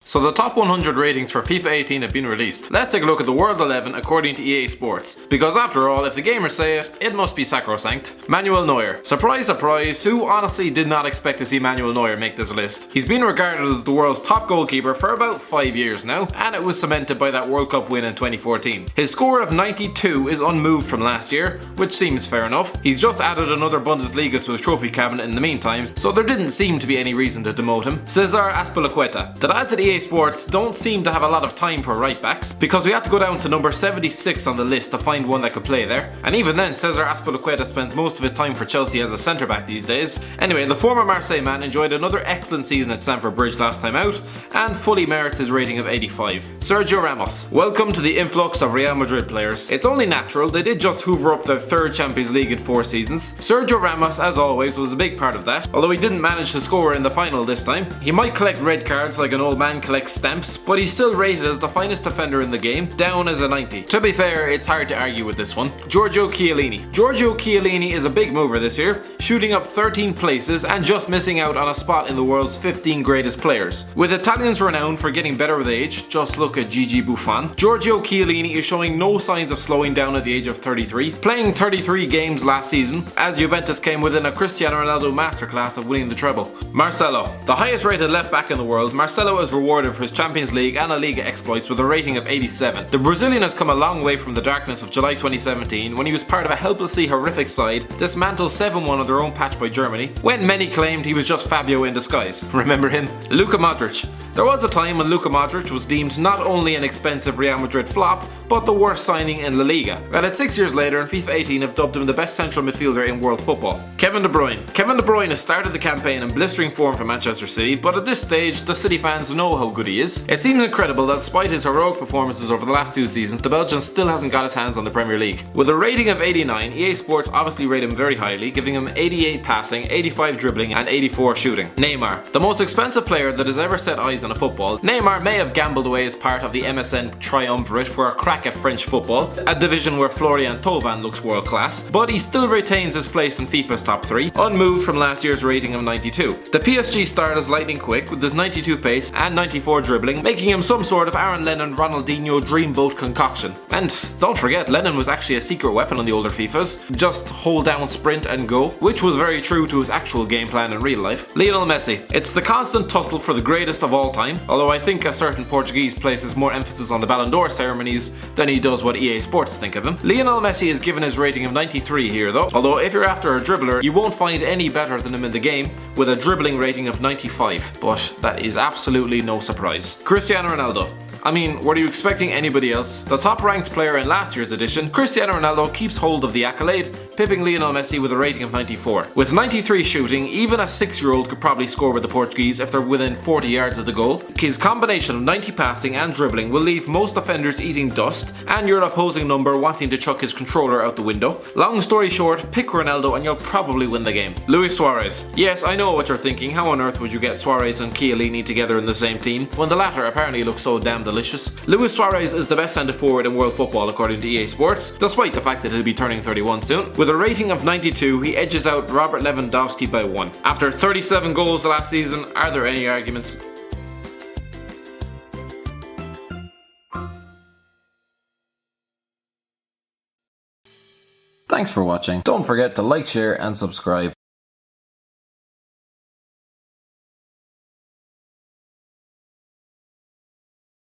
So the top 100 ratings for FIFA 18 have been released. Let's take a look at the World 11 according to EA Sports. Because after all, if the gamers say it, it must be sacrosanct. Manuel Neuer. Surprise, surprise, who honestly did not expect to see Manuel Neuer make this list? He's been regarded as the world's top goalkeeper for about 5 years now, and it was cemented by that World Cup win in 2014. His score of 92 is unmoved from last year, which seems fair enough. He's just added another Bundesliga to his trophy cabinet in the meantime, so there didn't seem to be any reason to demote him. Cesar Azpilicueta. The lads at EA Sports don't seem to have a lot of time for right backs, because we had to go down to number 76 on the list to find one that could play there, and even then Cesar Azpilicueta spends most of his time for Chelsea as a centre back these days. Anyway, the former Marseille man enjoyed another excellent season at Stamford Bridge last time out, and fully merits his rating of 85. Sergio Ramos. Welcome to the influx of Real Madrid players. It's only natural, they did just hoover up their third Champions League in 4 seasons. Sergio Ramos, as always, was a big part of that, although he didn't manage to score in the final this time. He might collect red cards like an old man collects stamps, but he's still rated as the finest defender in the game, down as a 90. To be fair, it's hard to argue with this one. Giorgio Chiellini. Giorgio Chiellini is a big mover this year, shooting up 13 places and just missing out on a spot in the world's 15 greatest players. With Italians renowned for getting better with age, just look at Gigi Buffon, Giorgio Chiellini is showing no signs of slowing down at the age of 33, playing 33 games last season, as Juventus came within a Cristiano Ronaldo masterclass of winning the treble. Marcelo. The highest rated left back in the world, Marcelo is rewarded for his Champions League and La Liga exploits with a rating of 87. The Brazilian has come a long way from the darkness of July 2017 when he was part of a helplessly horrific side dismantled 7-1 on their own patch by Germany, when many claimed he was just Fabio in disguise. Remember him? Luka Modric. There was a time when Luka Modric was deemed not only an expensive Real Madrid flop, but the worst signing in La Liga. And at 6 years later, in FIFA 18 have dubbed him the best central midfielder in world football. Kevin De Bruyne. Kevin De Bruyne has started the campaign in blistering form for Manchester City, but at this stage, the City fans know how good he is. It seems incredible that despite his heroic performances over the last 2 seasons, the Belgian still hasn't got his hands on the Premier League. With a rating of 89, EA Sports obviously rate him very highly, giving him 88 passing, 85 dribbling, and 84 shooting. Neymar. The most expensive player that has ever set eyes on a football, Neymar may have gambled away as part of the MSN triumvirate for a crack at French football, a division where Florian Thauvin looks world class, but he still retains his place in FIFA's top 3, unmoved from last year's rating of 92. The PSG star is lightning quick with his 92 pace and 94 dribbling, making him some sort of Aaron Lennon Ronaldinho dreamboat concoction. And don't forget, Lennon was actually a secret weapon on the older FIFAs, just hold down, sprint and go, which was very true to his actual game plan in real life. Lionel Messi. It's the constant tussle for the greatest of all time, although I think a certain Portuguese places more emphasis on the Ballon d'Or ceremonies than he does what EA Sports think of him. Lionel Messi is given his rating of 93 here though, although if you're after a dribbler, you won't find any better than him in the game, with a dribbling rating of 95, but that is absolutely no surprise. Cristiano Ronaldo. I mean, were you expecting anybody else? The top ranked player in last year's edition, Cristiano Ronaldo keeps hold of the accolade, pipping Lionel Messi with a rating of 94. With 93 shooting, even a 6-year-old could probably score with the Portuguese if they're within 40 yards of the goal. His combination of 90 passing and dribbling will leave most defenders eating dust, and your opposing number wanting to chuck his controller out the window. Long story short, pick Ronaldo and you'll probably win the game. Luis Suarez. Yes, I know what you're thinking, how on earth would you get Suarez and Chiellini together in the same team, when the latter apparently looks so damn delicious. Luis Suarez is the best centre forward in world football according to EA Sports, despite the fact that he'll be turning 31 soon. With a rating of 92, he edges out Robert Lewandowski by 1. After 37 goals the last season, are there any arguments? Thanks for watching. Don't forget to like, share and subscribe.